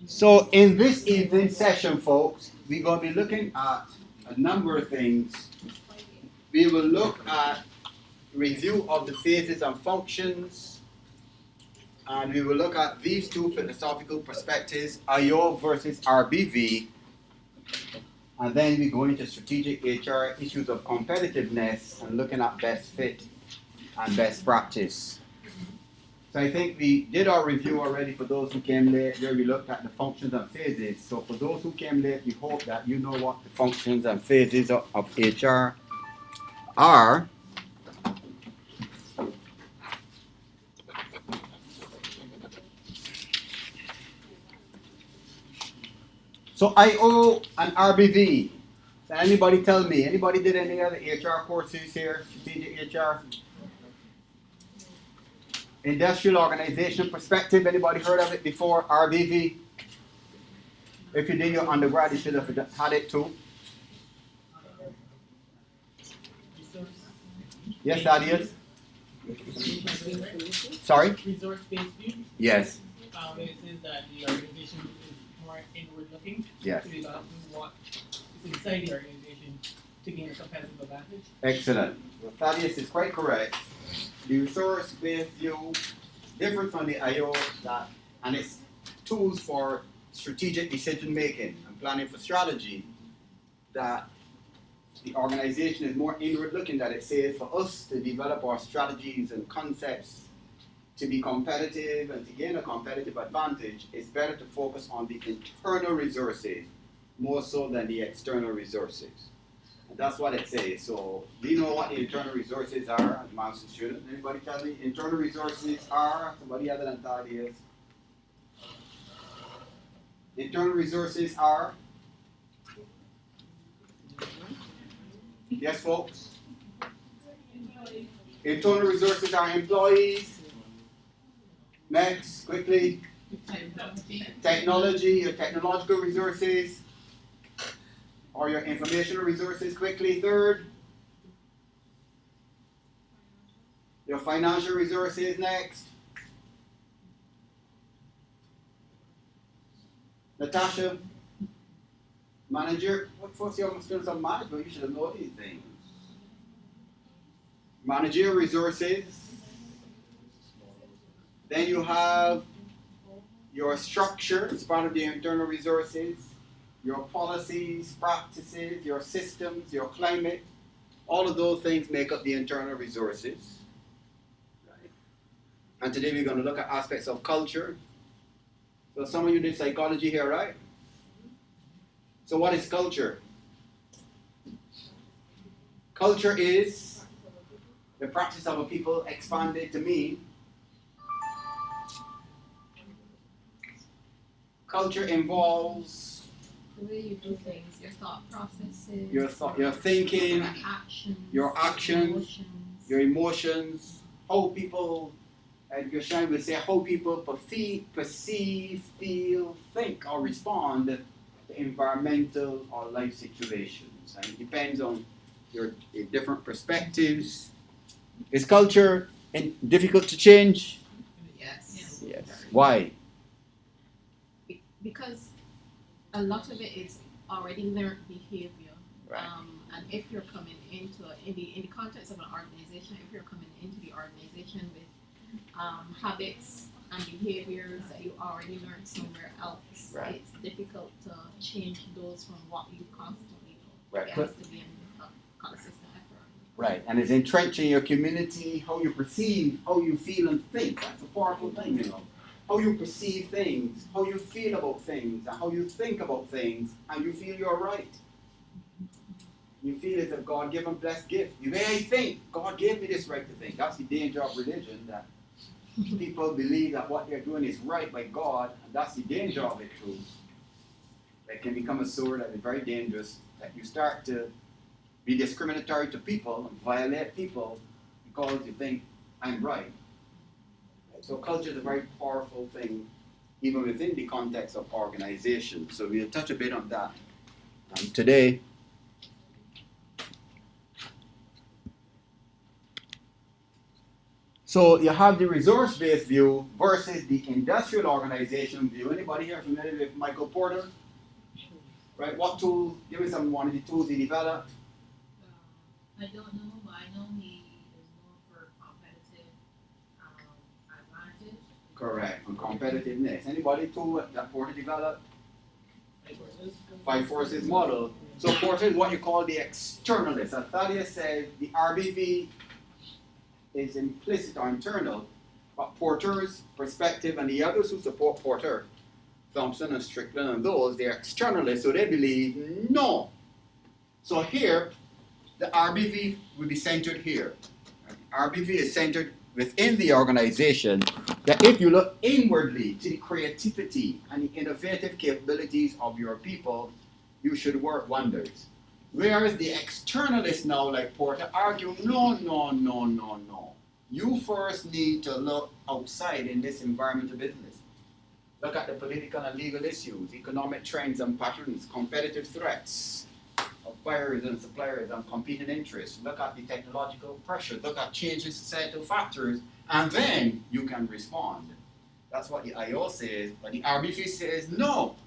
So in this evening session, folks, we're going to be looking at a number of things. We will look at review of the phases and functions, and we will look at these two philosophical perspectives, IO versus RBV, and then we go into strategic HR, issues of competitiveness, and looking at best fit and best practice. So I think we did our review already for those who came late, where we looked at the functions and phases. So for those who came late, we hope that you know what the functions and phases of HR are. So IO and RBV. So anybody tell me, anybody did any other HR courses here, strategic HR? Industrial organization perspective, anybody heard of it before? RBV? If you did your undergrad, you should have had it too. Yes, Thaddeus? Sorry? Resource-based view. Yes. It says that the organization is more inward-looking. Yes. To develop what is inside the organization to gain a competitive advantage. Excellent. Well, Thaddeus is quite correct. The resource-based view different from the IO that, and it's tools for strategic decision making and planning for strategy, that the organization is more inward looking, that it says for us to develop our strategies and concepts to be competitive and to gain a competitive advantage, it's better to focus on the internal resources more so than the external resources. And that's what it says. So, do you know what the internal resources are as master student? Anybody tell me? Internal resources are, somebody other than Thaddeus. Internal resources are? Yes, folks? Internal resources are employees. Next, quickly. Technology, your technological resources. Or your informational resources, quickly. Third. Your financial resources, next. Natasha, manager. What first year students are management? You should have known these things. Managerial resources. Then you have your structure as part of the internal resources, your policies, practices, your systems, your climate. All of those things make up the internal resources. Right. And today we're going to look at aspects of culture. So some of you did psychology here, right? So what is culture? Culture is the practice of a people expanded to mean. Culture involves the way you do things, your thought processes, your thinking, your actions, emotions. your emotions, how people, and Gershon would say, how people perceive, feel, think, or respond to environmental or life situations. And it depends on your different perspectives. Is culture difficult to change? Yes. Yes. Why? Because a lot of it is already learned behavior. Right. And if you're coming into in the context of an organization, if you're coming into the organization with habits and behaviors that you already learned somewhere else, right, it's difficult to change those from what you constantly do. Right. It has to be a consistent effort. Right, and it's entrenched in your community, how you perceive, how you feel and think. That's a powerful thing, you know. How you perceive things, how you feel about things, and how you think about things, and you feel you're right. You feel it's a God-given blessed gift. The way I think, God gave me this right to think. That's the danger of religion, that people believe that what they're doing is right by God, and that's the danger of it too. It can become a sword that is very dangerous, that you start to be discriminatory to people and violate people because you think, I'm right. So culture is a very powerful thing, even within the context of organization. So we'll touch a bit on that today. So you have the resource-based view versus the industrial organization view. Anybody here familiar with Michael Porter? Right, what tools, give me one of the tools he developed. I don't know, but I know he is known for competitive advantage. Correct, on competitiveness. Anybody tool that Porter developed? Five forces model. So Porter is what you call the externalist. As Thaddeus said, the RBV is implicit or internal, but Porter's perspective and the others who support Porter, Thompson and Strickland and those, they're externalists, so they believe no. So here, the RBV will be centered here. RBV is centered within the organization, that if you look inwardly to the creativity and the innovative capabilities of your people, you should work wonders. Whereas the externalists now, like Porter, argue, no. You first need to look outside in this environment of business. Look at the political and legal issues, economic trends and patterns, competitive threats of buyers and suppliers and competing interests. Look at the technological pressures, look at changing societal factors, and then you can respond. That's what the IO says, but the RBV says no.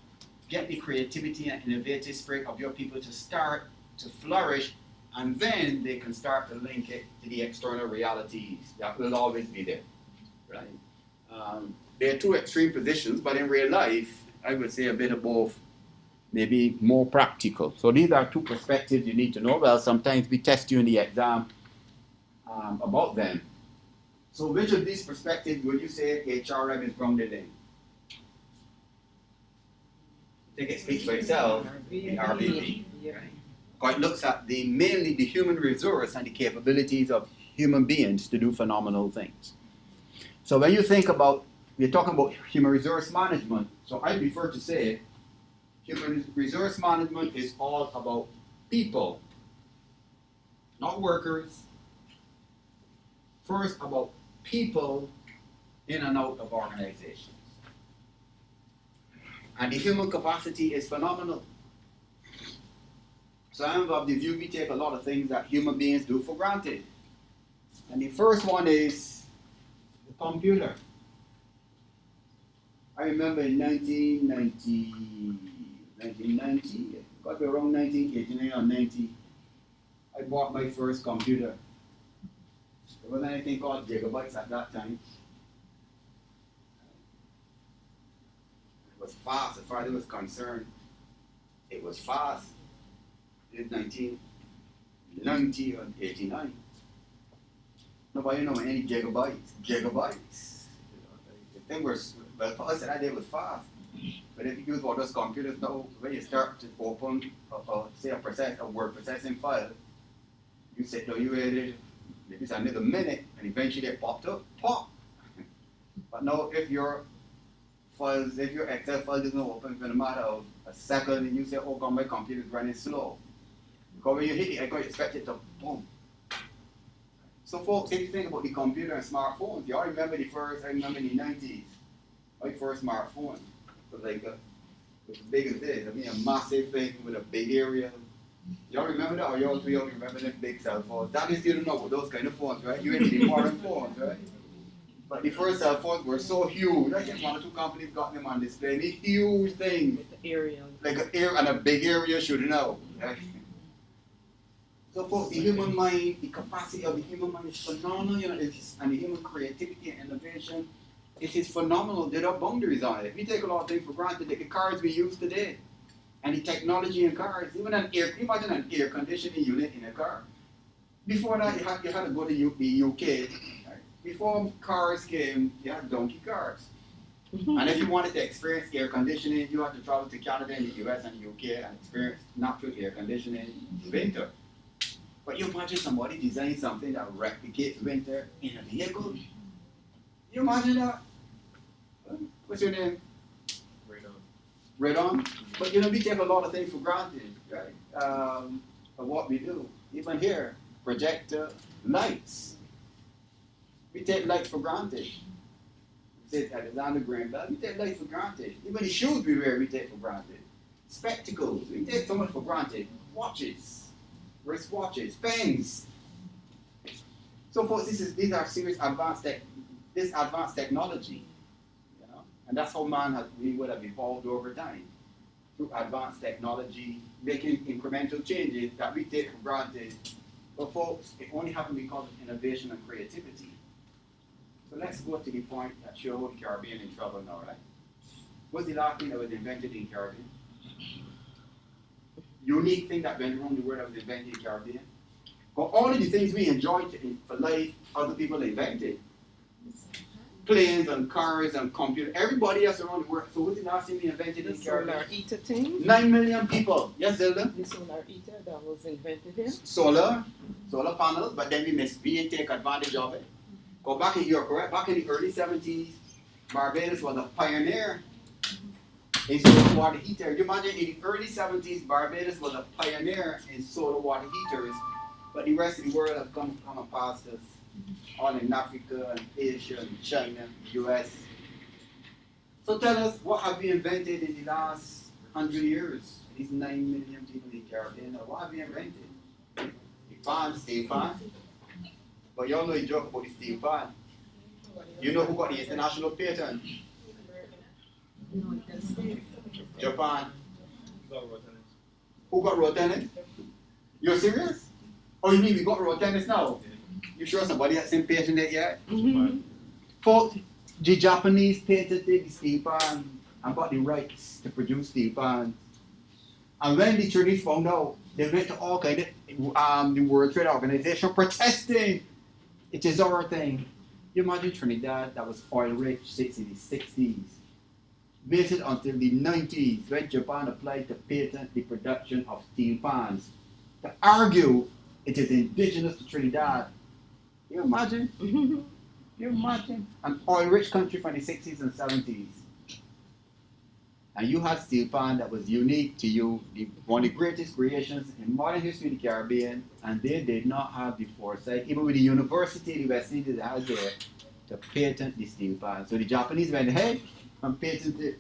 Get the creativity and innovative spirit of your people to start to flourish, and then they can start to link it to the external realities that will always be there, right? There are two extreme positions, but in real life, I would say a bit of both, maybe more practical. So these are two perspectives you need to know. Well, sometimes we test you in the exam about them. So which of these perspectives would you say HRM is grounded in? I think it speaks for itself, the RBV. Right? It looks at mainly the human resource and the capabilities of human beings to do phenomenal things. So when you think about, we're talking about human resource management, so I prefer to say human resource management is all about people, not workers. First, about people in and out of organizations. And the human capacity is phenomenal. So I'm of the view we take a lot of things that human beings do for granted. And the first one is the computer. I remember in 1990, got to around 1989 or 90, I bought my first computer. There wasn't anything called gigabytes at that time. It was fast as far as it was concerned. It was fast. It was 1990 or 89. Nobody know any gigabytes. The thing was, well, for us that day was fast. But if you use all those computers now, when you start to open, say a word processing file, you sit down, you waited maybe it's another minute, and eventually it popped up, pop. But now if your Excel file doesn't open in a matter of a second, and you say, oh God, my computer is running slow. Because when you hit it, I expect it to boom. So folks, if you think about the computer and smartphones, y'all remember I remember in the 90s, my first smartphone was like was as big as this. I mean, a massive thing with a big area. Y'all remember that? Or y'all too young remember them big cell phones? That is, you don't know about those kind of phones, right? You ain't the modern phones, right? But the first cell phones were so huge. I think one or two companies got them on display. These huge things. With the area. Like an area and a big area shooting out. Right? So folks, the human mind, the capacity of the human mind is phenomenal, you know, and the human creativity and innovation, it is phenomenal. There are boundaries on it. We take a lot of things for granted, like the cars we use today, and the technology in cars, even imagine an air conditioning unit in a car. Before that, you had to go to the UK. Right? Before cars came, you had donkey cars. And if you wanted to experience air conditioning, you had to travel to Canada and the US and the UK and experience natural air conditioning in winter. But you imagine somebody designing something that replicates winter in a vehicle? You imagine that? What's your name? Radon. But you know, we take a lot of things for granted, right? Of what we do. Even here, projector, lights. We take lights for granted. We take Alexander Graham Bell, we take lights for granted. Even the shoes we wear, we take for granted. Spectacles, we take so much for granted. Watches, wristwatches, pens. So folks, these are serious advanced technology, you know, and that's how we would have evolved over time through advanced technology, making incremental changes that we take for granted. But folks, it only happened because of innovation and creativity. So let's go to the point that showed the Caribbean in trouble now, right? What's the last thing that was invented in Caribbean? Unique thing that went around the world that was invented in Caribbean. But all of the things we enjoy for life, other people invented. Planes and cars and computers, everybody else around the world. So what's the last thing we invented in The Caribbean? solar heater thing. 9 million people. Yes, Zelda? The solar heater that was invented here. Solar panels, but then we didn't take advantage of it. Go back in, you're correct, back in the early 70s, Barbados was a pioneer in solar water heaters. You imagine in the early 70s, Barbados was a pioneer in solar water heaters, but the rest of the world has come and passed us, all in Africa and Asia and China, US. So tell us, what have we invented in the last 100 years? These 9 million people in the Caribbean, what have we invented? Steam pan. But y'all know the joke about the steam pan. You know who got the international patent? No, it doesn't. Japan. Who got road tennis? You're serious? Oh, you mean we got road tennis now? You sure somebody has seen patent it yet? Folks, the Japanese patented the steam pan and got the rights to produce steam pans. And when the Chinese found out, they went to all kind of the World Trade Organization protesting. It is our thing. You imagine Trinidad that was oil rich since the 60s. Waited until the 90s when Japan applied to patent the production of steel pans. To argue it is indigenous to Trinidad. You imagine? You imagine? An oil rich country from the 60s and 70s. And you had steel pan that was unique to you, one of the greatest creations in modern history in the Caribbean, and they did not have the foresight, even with the university the West Indies has there, to patent the steel pan. So the Japanese went ahead and patented it.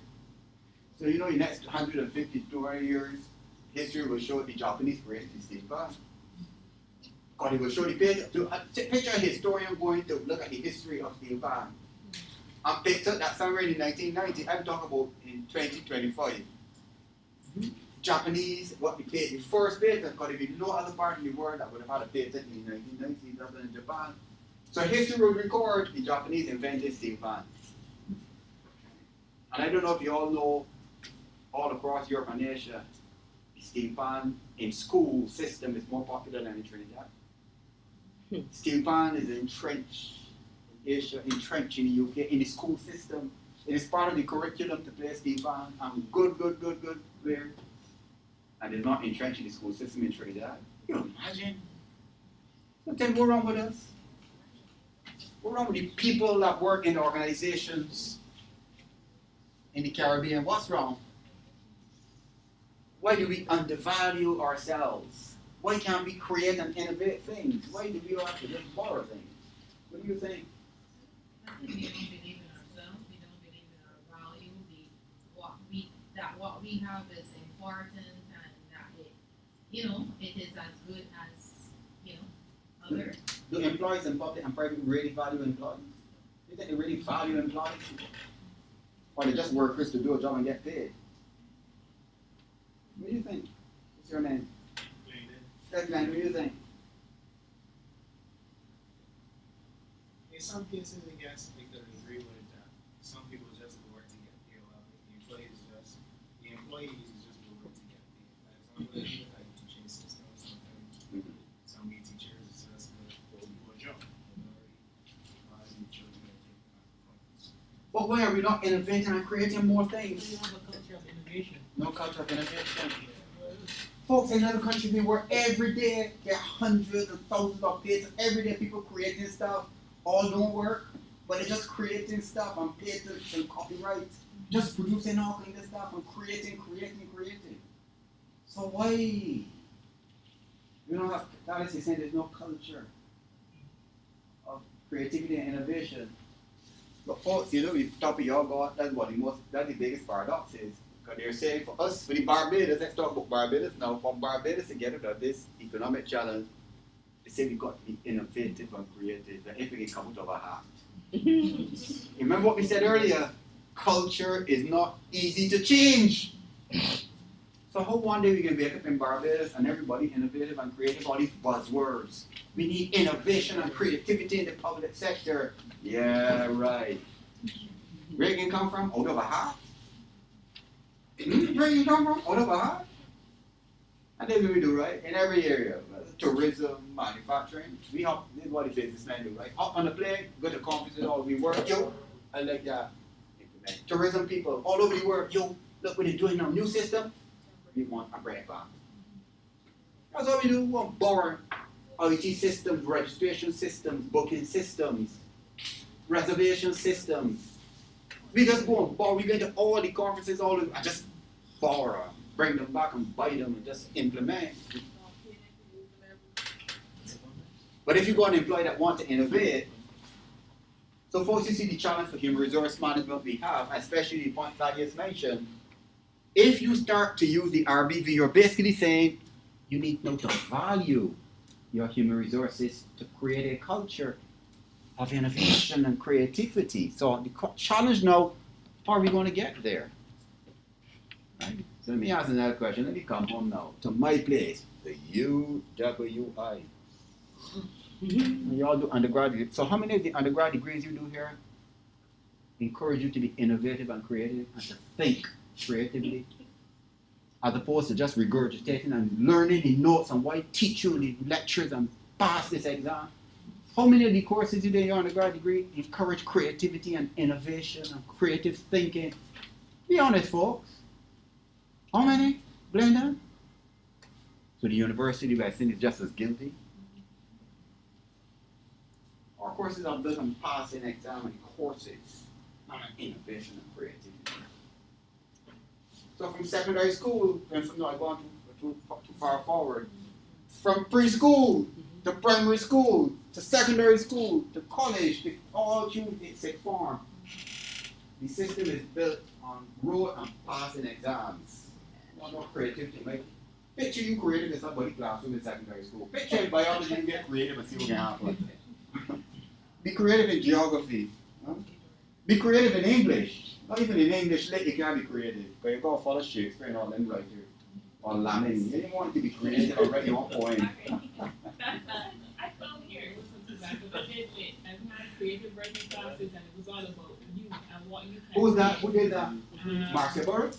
So you know, in the next 150, 200 years, history will show the Japanese created the steel pan. Because it will show the picture a historian going to look at the history of steel pan. And picked up that somewhere in 1990, I'm talking about in 2025. Japanese, what we paid, the first patent, because there was no other part in the world that would have had a patent in the 1990s other than Japan. So history will record the Japanese invented steam pan. And I don't know if you all know, all across Europe and Asia, the steam pan in school system is more popular than in Trinidad. Steam pan is entrenched in Asia, entrenched in the UK, in the school system. It is part of the curriculum to play steam pan, and good player. And it's not entrenched in the school system in Trinidad. You imagine? So then what's wrong with us? What's wrong with the people that work in the organizations in the Caribbean? What's wrong? Why do we undervalue ourselves? Why can't we create and innovate things? Why do we have to just borrow things? What do you think? I think we don't believe in ourselves, we don't believe in our value, what we have is important, and that it is as good as, others. Do employees in public and private really value employees? Do you think they really value employees? Or they just workers to do a job and get paid? What do you think? What's your name? Glenn, what do you think? In some cases, I guess we could agree with that. Some people just go work to get paid. Well, the employee is just go work to get paid. For example, like teaching systems, some teachers is just go do a job. But why are we not innovating and creating more things? We have a culture of innovation. No culture of innovation. Folks in other countries, we work every day, get hundreds and thousands of patents. Every day people creating stuff, all don't work, but they're just creating stuff and patents and copyrights, just producing all kinds of stuff and creating. So why? We don't have, that is saying there's no culture of creativity and innovation. But folks, the topic y'all got, that's the biggest paradox is. Because they're saying for us, for the Barbados, let's talk about Barbados now. For Barbados to get out of this economic challenge, They say we got to be innovative and creative, and if we can come out of our heart. Remember what we said earlier? Culture is not easy to change. So how one day we can wake up in Barbados and everybody innovative and creative, all these buzzwords. We need innovation and creativity in the public sector. Yeah, right. Where it can come from? Out of a heart? Where it can come from? Out of a heart? And that's what we do, right? In every area. Tourism, manufacturing. We help, this is what the businessmen do, right? Up on the plane, go to conferences, all we work, yo, I like that. Implement. Tourism people all over the world, yo, look what they're doing in our new system. We want a brand back. That's what we do. We want borrow IT systems, registration systems, booking systems, reservation systems. We just go and borrow. We go to all the conferences, I just borrow, bring them back and buy them and just implement. But if you go and employ that want to innovate, so folks, you see the challenge for human resource management we have, especially the points I just mentioned. If you start to use the RBV, you're basically saying you need now to value your human resources to create a culture of innovation and creativity. So the challenge now, how are we going to get there? Right? So let me ask another question. Let me come home now to my place, the UWI. You all do undergraduate. So how many of the undergrad degrees you do here encourage you to be innovative and creative and to think creatively, as opposed to just regurgitating and learning the notes and why teach you the lectures and pass this exam? How many of the courses you do in your undergrad degree encourage creativity and innovation and creative thinking? Be honest, folks. How many? Glenda? So the university, I think, is just as guilty. Our courses are built on passing exam and courses, not on innovation and creativity. So from secondary school, and from not going too far forward, from preschool to primary school to secondary school to college to all through sixth form, the system is built on rote and passing exams. No creativity. Like, picture you creative in somebody's classroom in secondary school. Picture in biology, you get creative and see what can happen. Be creative in geography. Huh? Be creative in English. Not even in English lit, you can't be creative. But you gotta follow Shakespeare and all them right here. Or Lamin. You didn't want to be creative already on point. I found here it wasn't too bad, but I did it. I had creative writing classes, and it was all about you and what you can. Who was that? Who did that? Marcia Burris?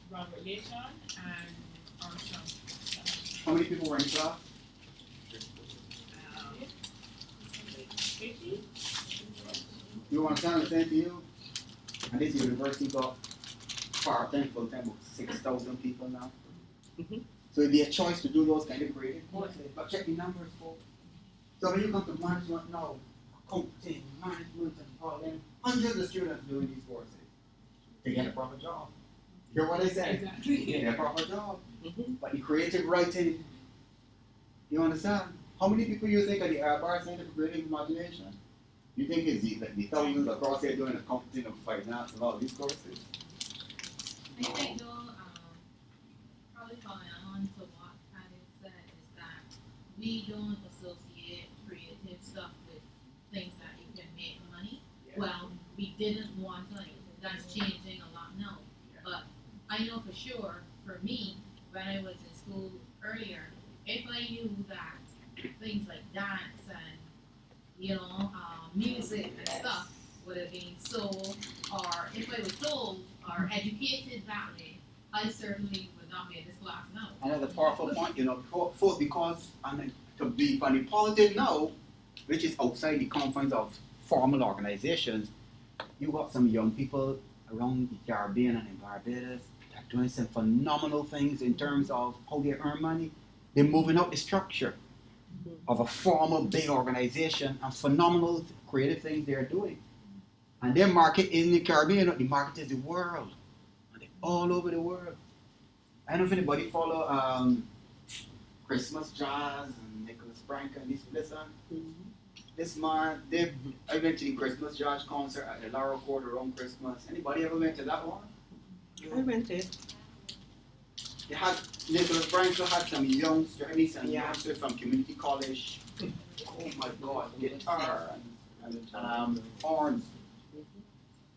Robert Layton and Armstrong. How many people were in class? 50? You understand what I'm saying to you? And this university got part-time, full-time, about 6,000 people now. Mhm. So it'd be a choice to do those kind of creative courses. But check the numbers, folks. So when you come to management now, accounting, management, and all them, hundreds of students doing these courses to get a proper job. Hear what I said? Exactly. Get a proper job. Mhm. But the creative writing, you understand? How many people you think are the Bar Center for Creative Imagination? You think it's the thousands across here doing accounting and finance and all these courses? I think though, probably following on to what Patty said is that we don't associate creative stuff with things that you can make money. Yeah. Well, we didn't want to, that's changing a lot now. But I know for sure, for me, when I was in school earlier, if I knew that things like dance and, music and stuff would have been sold, or if I was told or educated that way, I certainly would not be in this class now. Another powerful point, because to be on the positive now, which is outside the confines of formal organizations, you got some young people around the Caribbean and in Barbados that are doing some phenomenal things in terms of how they earn money. They're moving out the structure of a formal big organization and phenomenal creative things they're doing. And their market in the Caribbean, the market is the world. And they're all over the world. I don't know if anybody follow Christmas Jazz and Nicholas Frank and this listen. This man, I went to the Christmas Jazz concert at the Laurel Court around Christmas. Anybody ever went to that one? I went it. You had, Nicholas Branco had some youngsters from community college. Oh my God, guitar and horns.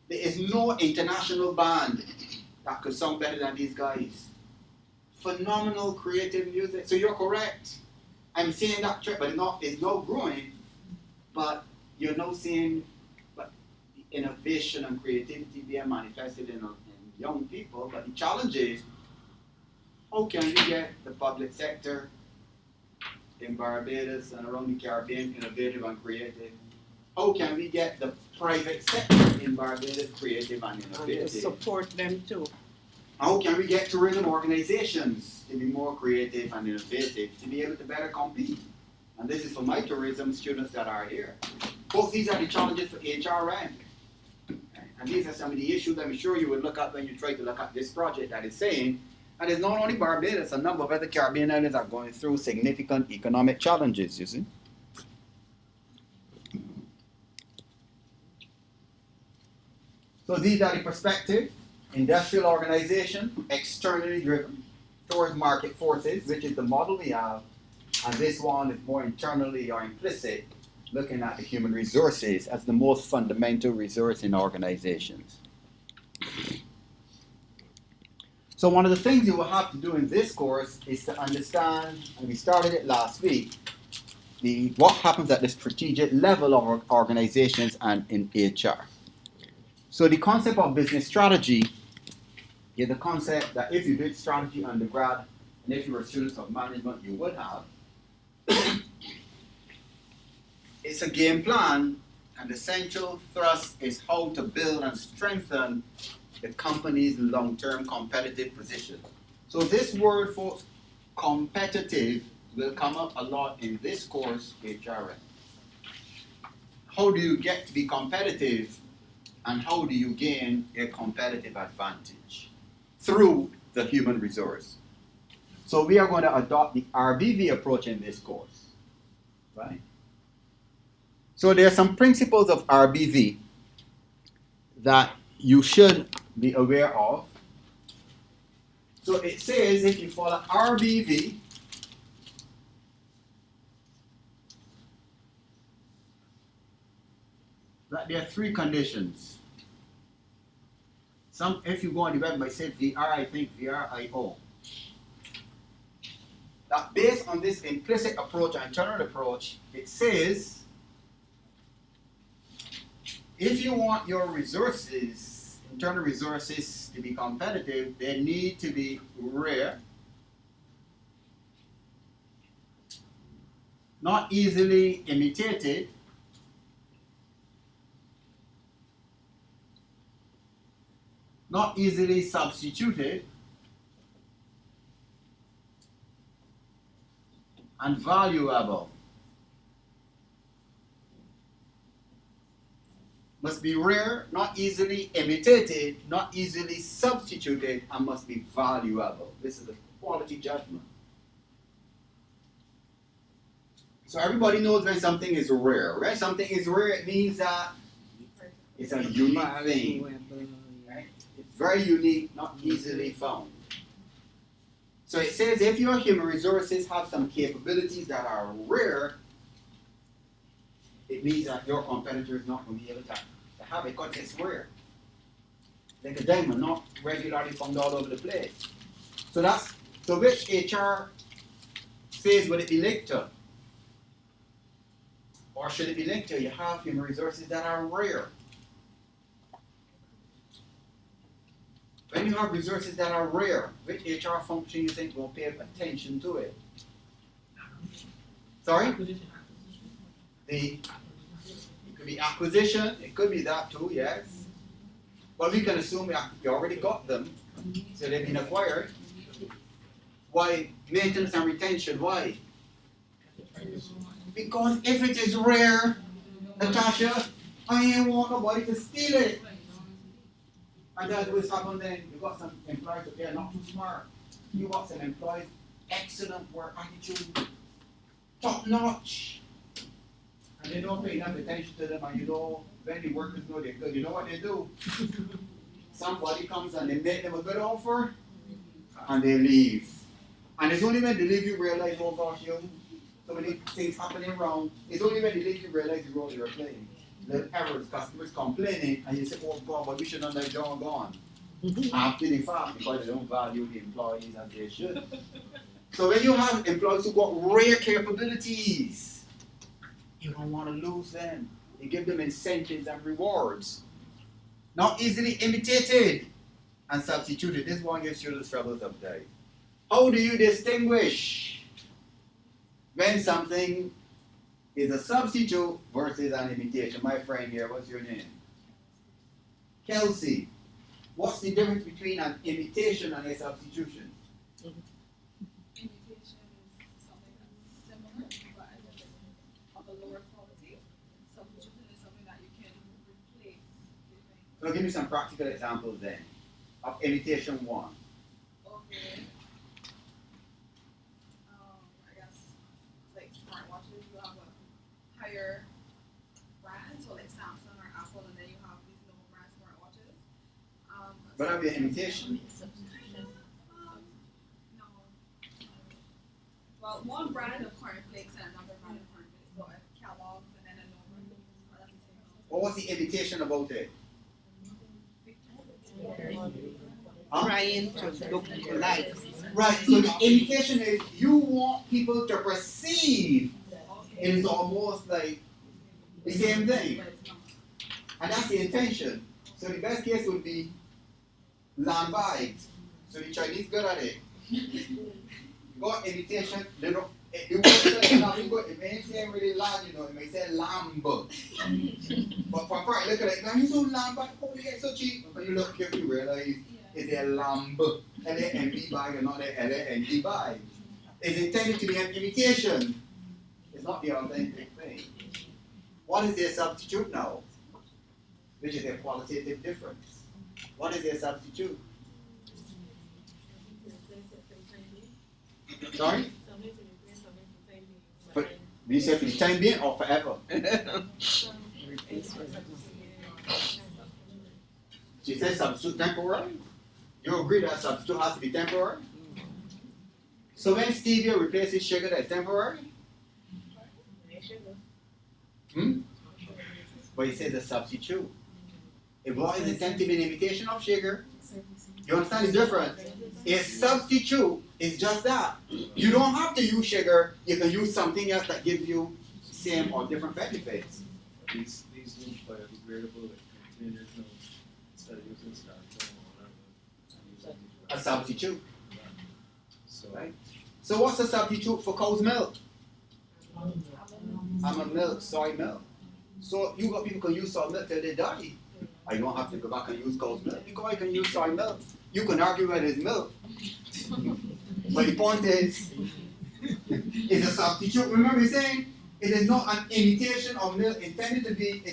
There is no international band that could sound better than these guys. Phenomenal creative music. So you're correct. I'm seeing that trend, but it's not growing. But you're now seeing the innovation and creativity being manifested in young people. But the challenge is, how can we get the public sector in Barbados and around the Caribbean innovative and creative? How can we get the private sector in Barbados creative and And to innovative? support them too. How can we get tourism organizations to be more creative and innovative, to be able to better compete? And this is for my tourism students that are here. Folks, these are the challenges for HRM. And these are some of the issues I'm sure you will look at when you try to look at this project that is saying, and it's not only Barbados, a number of other Caribbean islands are going through significant economic challenges, you see. So these are the perspective. Industrial organization, externally driven towards market forces, which is the model we have, and this one is more internally or implicit, looking at the human resources as the most fundamental resource in organizations. So one of the things you will have to do in this course is to understand, and we started it last week, what happens at the strategic level of organizations and in HR. So the concept of business strategy is the concept that if you did strategy undergrad, and if you were students of management, you would have. It's a game plan, and the central thrust is how to build and strengthen the company's long-term competitive position. So this word, folks, competitive, will come up a lot in this course, HRM. How do you get to be competitive, and how do you gain a competitive advantage? Through the human resource. So we are going to adopt the RBV approach in this course, right? So there are some principles of RBV that you should be aware of. So it says if you follow RBV, that there are three conditions. If you go on the web, I say VR, I think VRIO. That based on this implicit approach and internal approach, it says if you want your resources, internal resources, to be competitive, they need to be rare, not easily imitated, not easily substituted, and valuable. Must be rare, not easily imitated, not easily substituted, and must be valuable. This is a quality judgment. So everybody knows when something is rare. When something is rare, it means that it's a unique thing. Right? It's very unique, not easily found. So it says if your human resources have some capabilities that are rare, it means that your competitor is not going to be able to have it because it's rare. Like a diamond, not regularly found all over the place. So which HR says would it be linked to? Or should it be linked to? You have human resources that are rare. When you have resources that are rare, which HR function you think will pay attention to it? Sorry? It could be acquisition, it could be that too, yes. But we can assume you already got them, so they've been acquired. Why? Maintenance and retention, why? Because if it is rare, Natasha, I ain't want nobody to steal it. And that's what's happened then. You got some employees that they're not too smart. You got some employees, excellent work attitude, top notch. And they don't pay enough attention to them, and you know, when the workers know they're good, you know what they do? Somebody comes and they make them a good offer, and they leave. And it's only when they leave you realize, oh gosh, so many things happening wrong. It's only when they leave you realize the role you're playing. Little errors, customers complaining, and you say, oh God, but we should have let John gone. After the fact, because they don't value the employees as they should. So when you have employees who got rare capabilities, you don't want to lose them. You give them incentives and rewards. Not easily imitated and substituted. This one gives you the struggles of day. How do you distinguish when something is a substitute versus an imitation? My friend here, what's your name? Kelsey. What's the difference between an imitation and a substitution? Imitation is something that's similar, but of a lower quality. Substitution is something that you can replace. So give me some practical examples then of imitation one. Okay. I guess like smartwatches, you have a higher brand, so like Samsung or Apple, and then you have these lower brand smartwatches. But that'd be an imitation. No. Well, one brand of cornflakes and another brand of cornflakes. So Kellogg's and then another. That's the same. Well, what's the imitation about it? Huh? Trying to look like. Right, so the imitation is you want people to perceive it is almost like the same thing. And that's the intention. So the best case would be lamb vibes. So the Chinese good at it. Got imitation, they don't, it won't say nothing good. It may say really loud, it may say lamb. But for part, look at it, now you so lamb, but how do you get so cheap? When you look carefully, you realize it's a lamb. L-A-M-B bag and not a L-A-N-D bag. It's intended to be an imitation. It's not the authentic thing. What is their substitute now? Which is a qualitative difference. What is their substitute? Sorry? For, you say for the time being or forever? She said substitute temporary. You agree that substitute has to be temporary? So when stevia replaces sugar, that's temporary? But he says a substitute. If what is intended to be an imitation of sugar, you understand the difference? A substitute is just that. You don't have to use sugar, you can use something else that gives you same or different benefits. These new biodegradable containers now, instead of using styrofoam or whatever. A substitute, So, right? So what's a substitute for cow's milk? Almond milk, soy milk. So you got people can use soy milk till they die. I don't have to go back and use cow's milk because I can use soy milk. You can argue whether it's milk. But the point is, it's a substitute. Remember saying it is not an imitation of milk it's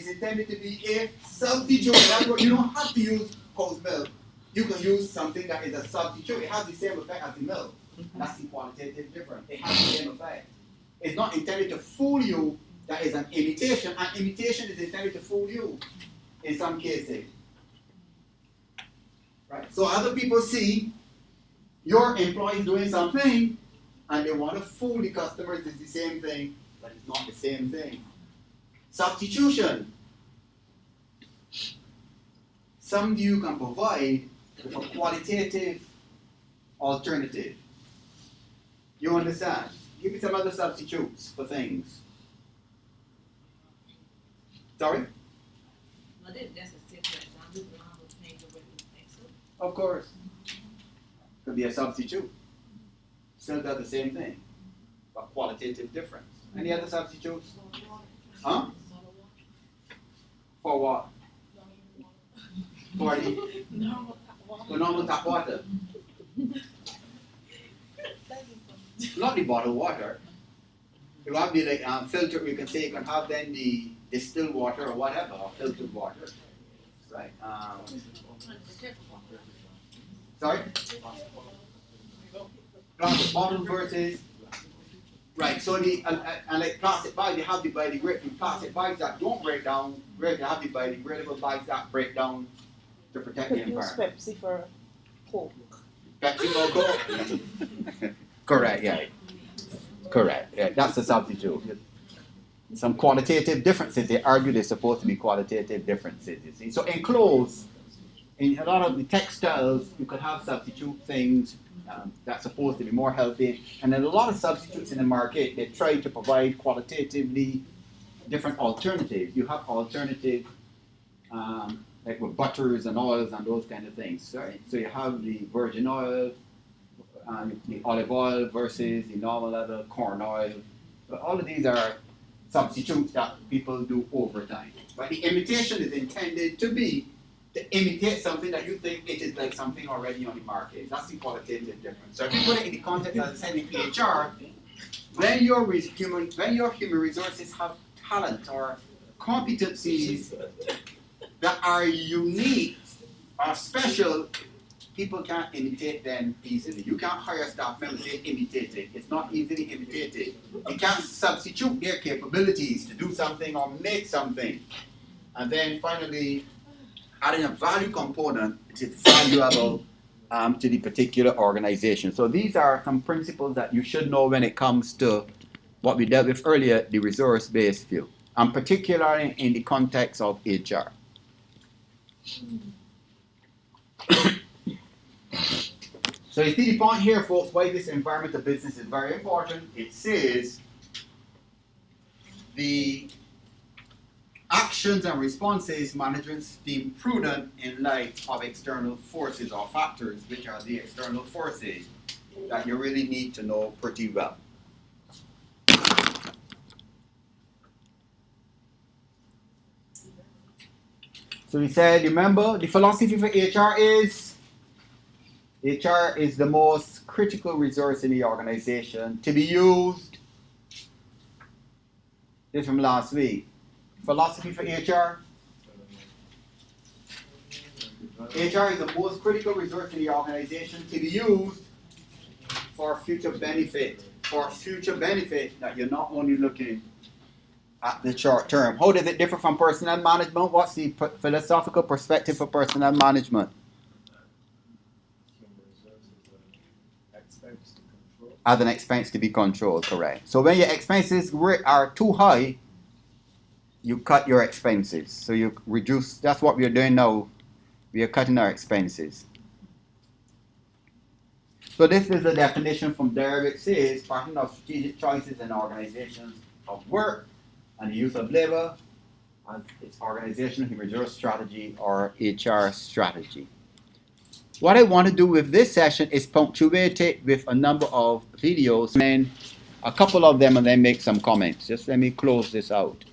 intended to be a substitute. That's what you don't have to use cow's milk. You can use something that is a substitute. It has the same effect as the milk. That's the qualitative difference. It has the same effect. It's not intended to fool you. That is an imitation. An imitation is intended to fool you in some cases. Right? So other people see your employees doing something and they want to fool the customers. It's the same thing, but it's not the same thing. Substitution. Some of you can provide with a qualitative alternative. You understand? Give me some other substitutes for things. Sorry? Of course. Could be a substitute. Still does the same thing, but qualitative difference. Any other substitutes? Huh? For what? For the normal tap water. Not the bottled water. It will be like filter. You can say you can have then the distilled water or whatever, or filtered water, right? Sorry. Plastic bottle versus right. So the and like plastic bags, they have the biodegradable plastic bags that don't break down. They have the biodegradable bags that break down to protect the Could use environment. Pepsi for Coke. Pepsi for Coke? Correct, yeah. Correct, yeah, that's a substitute. Some qualitative differences, they argue they're supposed to be qualitative differences, you see. So in clothes, in a lot of the textiles, you could have substitute things that's supposed to be more healthy. And then a lot of substitutes in the market, they try to provide qualitatively different alternatives. You have alternative, like with butters and oils and those kind of things, right? So you have the virgin oil, the olive oil versus the normal level corn oil. But all of these are substitutes that people do over time. But the imitation is intended to be to imitate something that you think it is like something already on the market. That's the qualitative difference. So if you put it in the context as I said in HR, when your human resources have talent or competencies that are unique or special, people can't imitate them easily. You can't hire a staff member to imitate it. It's not easily imitated. You can't substitute their capabilities to do something or make something. And then finally, adding a value component which is valuable to the particular organization. So these are some principles that you should know when it comes to what we dealt with earlier, the resource-based view, and particularly in the context of HR. So you see the point here, folks, why this environmental business is very important. It says the actions and responses managers deem prudent in light of external forces or factors, which are the external forces that you really need to know pretty well. So we said, remember, the philosophy for HR is the most critical resource in the organization to be used. This from last week. Philosophy for HR. HR is the most critical resource in the organization to be used for future benefit. For future benefit that you're not only looking at the short term. How does it differ from personnel management? What's the philosophical perspective for personnel management? As an expense to be controlled, correct. So when your expenses are too high, you cut your expenses. So you reduce, that's what we're doing now. We are cutting our expenses. So this is the definition from Derrick. It says, partner of strategic choices in organizations of work and the use of labor as its organizational human resource strategy or HR strategy. What I want to do with this session is punctuate it with a number of videos and a couple of them and then make some comments. Just let me close this out.